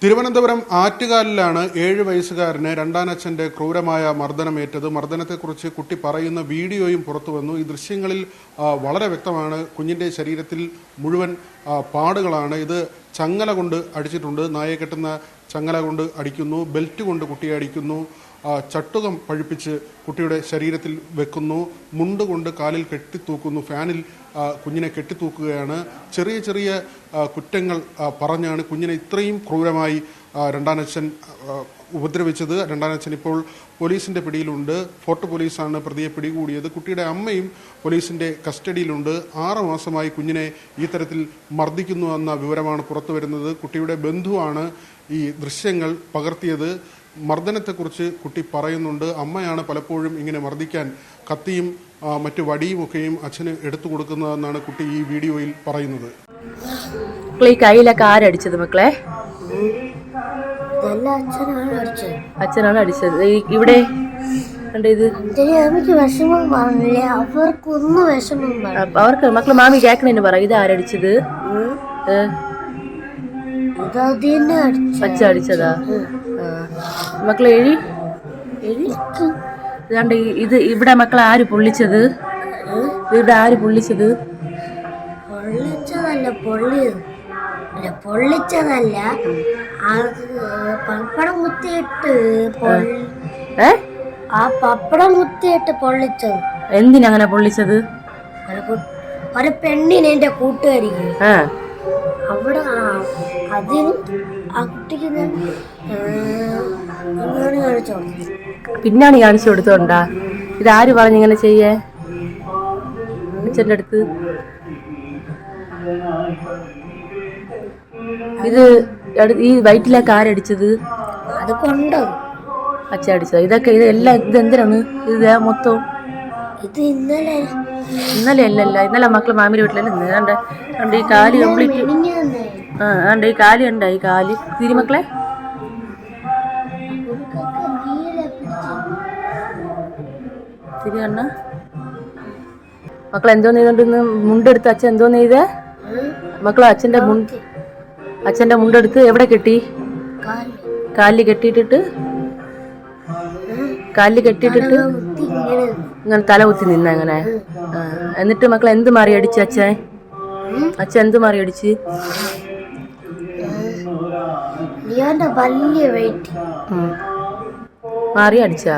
തിരുവനന്തപുരം ആറ്റുകാലിലാണ് 7 വയസ്സുകാരന് രണ്ടാനച്ഛന്റെ ക്രൂരമായ മർദ്ദനമേറ്റത്. മർദ്ദനത്തെക്കുറിച്ച് കുട്ടി പറയുന്ന വീഡിയോയും പുറത്തുവന്നു. ഈ ദൃശ്യങ്ങളിൽ വളരെ വ്യക്തമാണ്. കുഞ്ഞിന്റെ ശരീരത്തിൽ മുഴുവൻ പാടുകളാണ്. ഇത് ചങ്ങല കൊണ്ട് അടിച്ചിട്ടുണ്ട്. നായെ കെട്ടുന്ന ചങ്ങല കൊണ്ട് അടിക്കുന്നു, ബെൽറ്റ് കൊണ്ട് കുട്ടിയെ അടിക്കുന്നു, ചട്ടുകം പഴുപ്പിച്ച് കുട്ടിയുടെ ശരീരത്തിൽ വെക്കുന്നു, മുണ്ട് കൊണ്ട് കാലിൽ കെട്ടിത്തൂക്കുന്നു, ഫാനിൽ കുഞ്ഞിനെ കെട്ടിത്തൂക്കുകയാണ്. ചെറിയ ചെറിയ കുറ്റങ്ങൾ പറഞ്ഞാണ് കുഞ്ഞിനെ ഇത്രയും ക്രൂരമായി രണ്ടാനച്ഛൻ ഉപദ്രവിച്ചത്. രണ്ടാനച്ഛൻ ഇപ്പോൾ പോലീസിന്റെ പിടിയിലുണ്ട്. ഫോർട്ട് പോലീസാണ് പ്രതിയെ പിടികൂടിയത്. കുട്ടിയുടെ അമ്മയും പോലീസിന്റെ കസ്റ്റഡിയിലുണ്ട്. 6 മാസമായി കുഞ്ഞിനെ ഈ തരത്തിൽ മർദ്ദിക്കുന്നു എന്ന വിവരമാണ് പുറത്തു വരുന്നത്. കുട്ടിയുടെ ബന്ധുവാണ് ഈ ദൃശ്യങ്ങൾ പകർത്തിയത്. മർദ്ദനത്തെക്കുറിച്ച് കുട്ടി പറയുന്നുണ്ട്. അമ്മയാണ് പലപ്പോഴും ഇങ്ങനെ മർദ്ദിക്കാൻ കത്തിയും മറ്റു വടിയുമൊക്കെയും അച്ഛന് എടുത്തു കൊടുക്കുന്നതെന്നാണ് കുട്ടി ഈ വീഡിയോയിൽ പറയുന്നത്. കയ്യിലൊക്കെ ആരടിച്ചത് മക്കളെ? അച്ഛനാണ് അടിച്ചത്. ഇവിടെ അവർക്ക് മക്കള് മാമി കേക്കണേന്ന് പറ. ഇത് ആരടിച്ചത്? അച്ഛ അടിച്ചതാ. മക്കളെ എഴി ഇതാണ്ട് ഇത് ഇവിടെ മക്കളെ ആര് പൊള്ളിച്ചത്? ഇവിടെ ആര് പൊള്ളിച്ചത്? പൊള്ളിച്ചതല്ല, പപ്പടം കുത്തിയിട്ട് പപ്പടം കുത്തിയിട്ട് പൊള്ളിച്ചത്. എന്തിനങ്ങനെ പൊള്ളിച്ചത്? ഒരു പെണ്ണിനെ എന്റെ കൂട്ടുകാരിക്ക് അവിടെ അതിന് ആ കുട്ടിക്ക് പിന്നാണ് കാണിച്ചു കൊടുത്തോണ്ടാ? ഇതാര് പറഞ്ഞിങ്ങനെ ചെയ്യേ? അച്ഛൻ്റെ അടുത്ത് ഇത് ഈ വയറ്റിലേക്ക് ആരടിച്ചത്? അത് കൊണ്ട് അച്ഛ അടിച്ചത്. ഇതൊക്കെ ഇതെല്ലാം ഇതെന്തിനാണ് ഇത് മൊത്തം? ഇത് ഇന്നലെ അല്ലല്ല, ഇന്നലെ മക്കള് മാമിയുടെ വീട്ടിലല്ലേ ഇന്ന്. കണ്ട് ഈ കാല് കംപ്ലീറ്റ് കണ്ട് ഈ കാല് കണ്ട ഈ കാല് തിരിമക്കളെ. തിരി കണ്ണ മക്കളെ എന്തോന്ന് ചെയ്തോണ്ടിന്ന്? മുണ്ടെടുത്ത് അച്ഛൻ എന്തോന്ന് ചെയ്തേ മക്കളെ? അച്ഛന്റെ മുണ്ടെടുത്ത് എവിടെ കെട്ടി? കാലിൽ കെട്ടിയിട്ടിട്ട് ഇങ്ങനെ തല കുത്തി നിന്ന അങ്ങനെ. എന്നിട്ട് മക്കളെ എന്ത് മാറി അടിച്ച് അച്ഛൻ എന്ത് മാറി അടിച്ച്? മാറി അടിച്ചാ?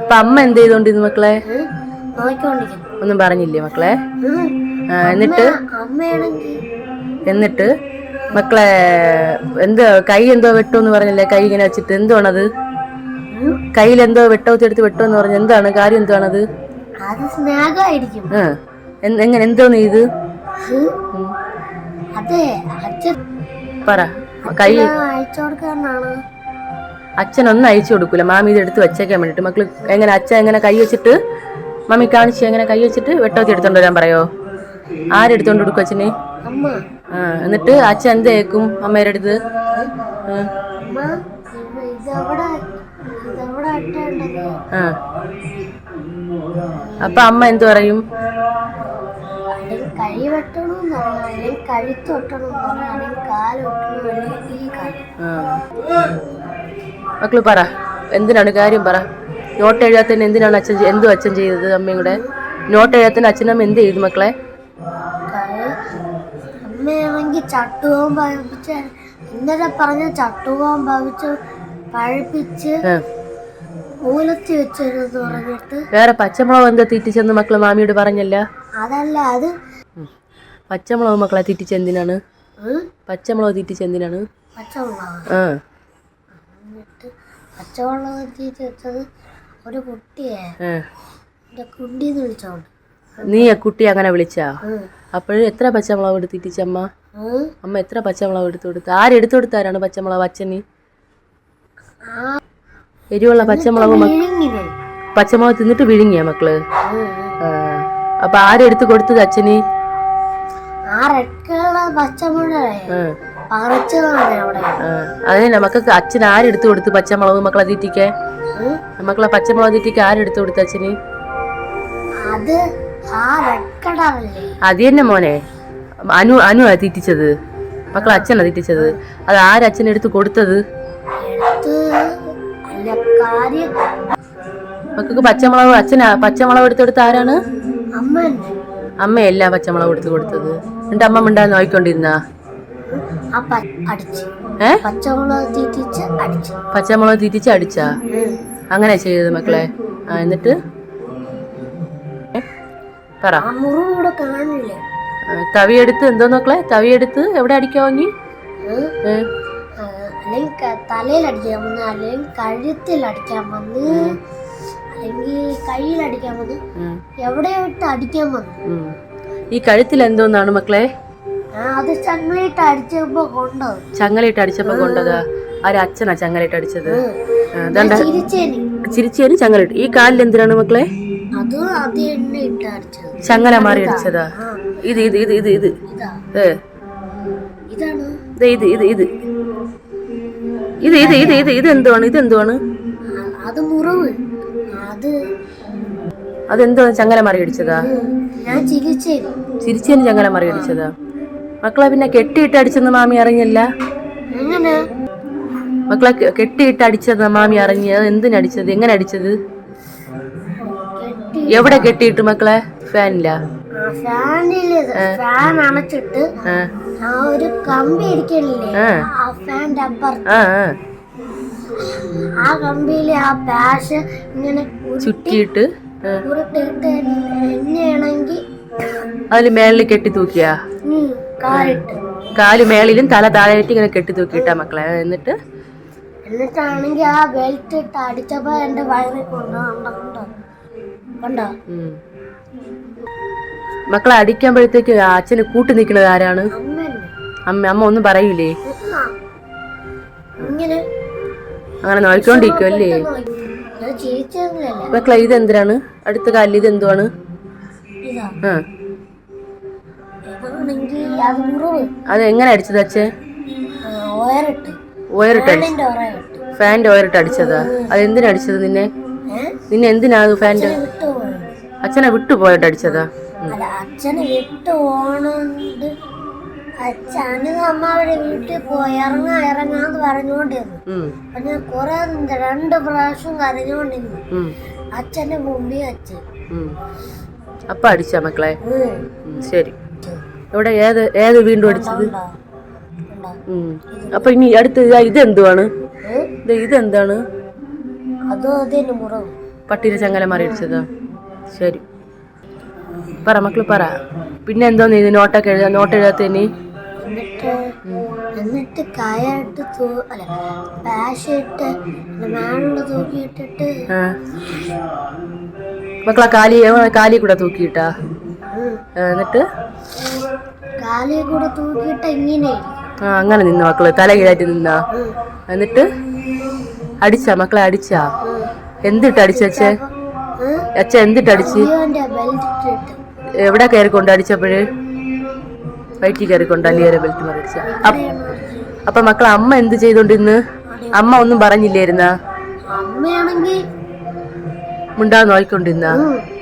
അപ്പൊ അമ്മ എന്ത് ചെയ്തോണ്ടിരുന്നു മക്കളെ? ഒന്നും പറഞ്ഞില്ലേ മക്കളെ? എന്നിട്ട് മക്കളെ എന്ത് കൈ എന്തോ വെട്ടോന്ന് പറഞ്ഞില്ലേ? കൈ ഇങ്ങനെ വെച്ചിട്ട് എന്തുവാണത്? കയ്യിലെന്തോ വെട്ടോത്തെടുത്ത് വെട്ടോന്ന് പറഞ്ഞു. എന്താണ് കാര്യം? എന്താണത്? എങ്ങനെ എന്തോന്ന് ഇത് പറ. കൈ അച്ഛനൊന്നും അയച്ചു കൊടുക്കൂല. മാമി ഇത് എടുത്ത് വെച്ചേക്കാൻ വേണ്ടിട്ട്. മക്കള് എങ്ങനെ അച്ഛൻ എങ്ങനെ കൈ വെച്ചിട്ട് മമ്മി കാണിച്ച് എങ്ങനെ കൈ വെച്ചിട്ട് വെട്ടോത്തി എടുത്തോണ്ട് വരാൻ പറയോ? ആരെടുത്തോണ്ട് കൊടുക്കും അച്ഛന്? എന്നിട്ട് അച്ഛൻ എന്ത് കേക്കും അമ്മയുടെ അടുത്ത്? അപ്പൊ അമ്മ എന്തു പറയും? മക്കള് പറ, എന്തിനാണ് കാര്യം പറ. നോട്ട് എഴുതാത്തന്നെ എന്തിനാണ് അച്ഛൻ ചെയ്തത്? അമ്മയും കൂടെ നോട്ട് എഴുതാത്തന്നെ അച്ഛനമ്മ എന്ത് ചെയ്തു മക്കളെ? അമ്മയാണെങ്കിൽ ചട്ടുകം പഴിപ്പിച്ച് ഇന്നലെ പറഞ്ഞ ചട്ടുകം പഴിപ്പിച്ച് മൂലത്തി വെച്ചെന്ന് പറഞ്ഞിട്ട് വേറെ പച്ചമുളക് എന്താ തീറ്റിച്ചെന്ന് മക്കള് മാമിയോട് പറഞ്ഞല്ല? അതല്ല, അത് പച്ചമുളക് മക്കളെ തീറ്റിച്ചെന്തിനാണ്? പച്ചമുളക് തീറ്റിച്ചെന്തിനാണ്? പച്ചമുളക് തീറ്റി വെച്ചത് ഒരു കുട്ടിയെ കുട്ടിന്ന് വിളിച്ചോണ്ട്. നീ ആ കുട്ടി അങ്ങനെ വിളിച്ചാ? അപ്പോഴും എത്ര പച്ചമുളക് എടുത്തിട്ടിച്ചമ്മ? അമ്മ എത്ര പച്ചമുളക് എടുത്തു കൊടുത്ത്? ആരെടുത്തു കൊടുത്താരാണ് പച്ചമുളക് അച്ഛന്? എരിവുള്ള പച്ചമുളക് തിന്നിട്ട് വിഴുങ്ങിയ മക്കള്? അപ്പൊ ആരെടുത്ത് കൊടുത്തത് അച്ഛന്? അതന്നെ മക്കൾക്ക് അച്ഛൻ ആരെടുത്ത് കൊടുത്ത് പച്ചമുളക് മക്കളെ തീറ്റിക്കാൻ? മക്കളെ പച്ചമുളക് തീറ്റിക്ക് ആരെടുത്ത് കൊടുത്ത് അച്ഛന്? അത് അത് തന്നെ മോനെ. അനു തീറ്റിച്ചത് മക്കളെ അച്ഛനാ തീറ്റിച്ചത്. അത് ആരച്ഛനെടുത്ത് കൊടുത്തത്? എടുത്ത് അല്ല കാര്യം മക്കൾക്ക് പച്ചമുളക് പച്ചമുളക് എടുത്തെടുത്ത് ആരാണ്? അമ്മ തന്നെ. അമ്മയല്ല പച്ചമുളക് എടുത്ത് കൊടുത്തത്. എന്നിട്ട് അമ്മ മിണ്ടാന്ന് നോക്കിക്കൊണ്ടിരുന്നാ? അടിച്ച് ഏ പച്ചമുളക് തീറ്റിച്ച് അടിച്ചു. പച്ചമുളക് തീറ്റിച്ച് അടിച്ചാ? അങ്ങനെ ചെയ്തത് മക്കളെ. എന്നിട്ട് പറ. ആ മുറിവ് ഇവിടെ കാണില്ലേ? തവിയെടുത്ത് എന്തോ മക്കളെ? തവിയെടുത്ത് എവിടെ അടിക്കാൻ വാങ്ങി? അല്ലെങ്കിൽ തലയിൽ അടിക്കാൻ വന്ന്, അല്ലെങ്കിൽ കഴുത്തിൽ അടിക്കാൻ വന്ന്, അല്ലെങ്കിൽ കയ്യിൽ അടിക്കാൻ വന്ന്, എവിടെയോ ഇട്ട് അടിക്കാൻ വന്നു. ഈ കഴുത്തിൽ എന്തോന്നാണ് മക്കളെ? അത് ചങ്ങലയിട്ട് അടിച്ചപ്പോ കൊണ്ടത്. ചങ്ങലയിട്ട് അടിച്ചപ്പോ കൊണ്ടതാ? അച്ഛനാ ചങ്ങലയിട്ട് അടിച്ചത്? ചിരിച്ചേന് ചങ്ങലയിട്ട്. ഈ കാലിൽ എന്തിനാണ് മക്കളെ? അത് അത് എന്നെ ഇട്ട് അടിച്ചത്. ചങ്ങല മാറി അടിച്ചതാ? ഇത് ഇത് ഇത് ഇത് ഇത് ഇതാണ് ഇതെന്തുവാണ്? ഇതെന്തുവാണ്? അത് മുറിവ്. അതെന്തോ ചങ്ങല മാറി അടിച്ചതാ? ഞാൻ ചിരിച്ചേന് ചങ്ങല മാറി അടിച്ചതാ? മക്കളെ പിന്നെ കെട്ടിയിട്ട് അടിച്ചെന്ന് മാമി അറിഞ്ഞല്ല? എങ്ങനെ മക്കളെ കെട്ടിയിട്ട് അടിച്ചത് മാമി അറിഞ്ഞത്? എന്തിനടിച്ചത്? എങ്ങനെ അടിച്ചത്? എവിടെ കെട്ടിയിട്ട് മക്കളെ? ഫാനില്ല? ഫാൻ അണച്ചിട്ട് ആ ഒരു കമ്പി ഇരിക്കണില്ലേ ആ ഫാൻ്റെ അപ്പുറത്ത്, ആ കമ്പിയില് ആ പാഷ് ഇങ്ങനെ ചുറ്റിയിട്ട് ഉരുട്ടിട്ട് എന്നെയാണെങ്കിൽ അതില് മേളിൽ കെട്ടി തൂക്കിയാ? കാല് മേളിലും തല താഴെയായിട്ട് ഇങ്ങനെ കെട്ടി തൂക്കിയിട്ടാ മക്കളെ? എന്നിട്ടാണെങ്കിൽ ആ ബെൽറ്റ് ഇട്ട് അടിച്ചപ്പോ എന്റെ വയറിൽ കൊണ്ടോ. മക്കളെ അടിക്കുമ്പോഴത്തേക്ക് അച്ഛന് കൂട്ടി നിൽക്കുന്നത് ആരാണ്? അമ്മ ഒന്നും പറയൂലേ? അങ്ങനെ നോക്കിക്കൊണ്ടിരിക്കുമല്ലേ മക്കളെ? ഇതെന്തിനാണ് അടുത്ത കാലിൽ? ഇതെന്തുവാണ്? അത് എങ്ങനെ അടിച്ചത് അച്ഛൻ? ഓയറിട്ട് അടിച്ചു? ഫാൻ്റെ ഓയറിട്ട് അടിച്ചതാ? അത് എന്തിനടിച്ചത് നിന്നെ? എന്തിനാ ഫാൻ്റെ? അച്ഛനെ വിട്ടുപോയിട്ട് അടിച്ചതാ? അച്ഛനെ വിട്ടു പോണോണ്ട് അച്ഛന് അമ്മാവിടെ വീട്ടിൽ പോയി ഇറങ്ങാന്ന് പറഞ്ഞോണ്ടിരുന്നു. അപ്പൊ ഞാൻ കുറെ 2 പ്രാവശ്യം കരഞ്ഞോണ്ടിരുന്നു. അച്ഛന്റെ മുമ്പിൽ അച്ഛൻ അപ്പൊ അടിച്ചാ മക്കളെ? ശരി. ഇവിടെ ഏത് വീണ്ടും അടിച്ചത്? അപ്പൊ ഇനി അടുത്ത് ഇതെന്തുവാണ്? ഇതെന്താണ്? പട്ടീനെ ചങ്ങല മാറി അടിച്ചതാ? ശരി, പറ മക്കള് പറ. പിന്നെ എന്തോന്ന് ഇത് നോട്ട് എഴുതാത്തനി? എന്നിട്ട് കയറിട്ട് പാഷിട്ട് മേളില് തൂക്കിയിട്ടിട്ട് മക്കളെ കാലി കൂടെ തൂക്കിയിട്ടാ? എന്നിട്ട് കാലിൽ കൂടെ തൂക്കിയിട്ട് ഇങ്ങനെ അങ്ങനെ നിന്ന മക്കള്? തല കീഴായിട്ട് നിന്നാ? എന്നിട്ട് അടിച്ചാ മക്കളെ? അടിച്ചാ? എന്തിട്ട് അടിച്ചേ? അച്ഛ എന്തിട്ട് അടിച്ച്? എവിടെ കയറിക്കൊണ്ട് അടിച്ചപ്പോഴ്? വയറ്റിൽ കയറിക്കൊണ്ട് അല്ലിയേറെ ബെൽറ്റ് മറിച്ച? അപ്പൊ മക്കളെ അമ്മ എന്ത് ചെയ്തോണ്ടിന്ന്? അമ്മ ഒന്നും പറഞ്ഞില്ലായിരുന്നാ? അമ്മയാണെങ്കിൽ മുണ്ടാ നോയിക്കൊണ്ടിരുന്നാ?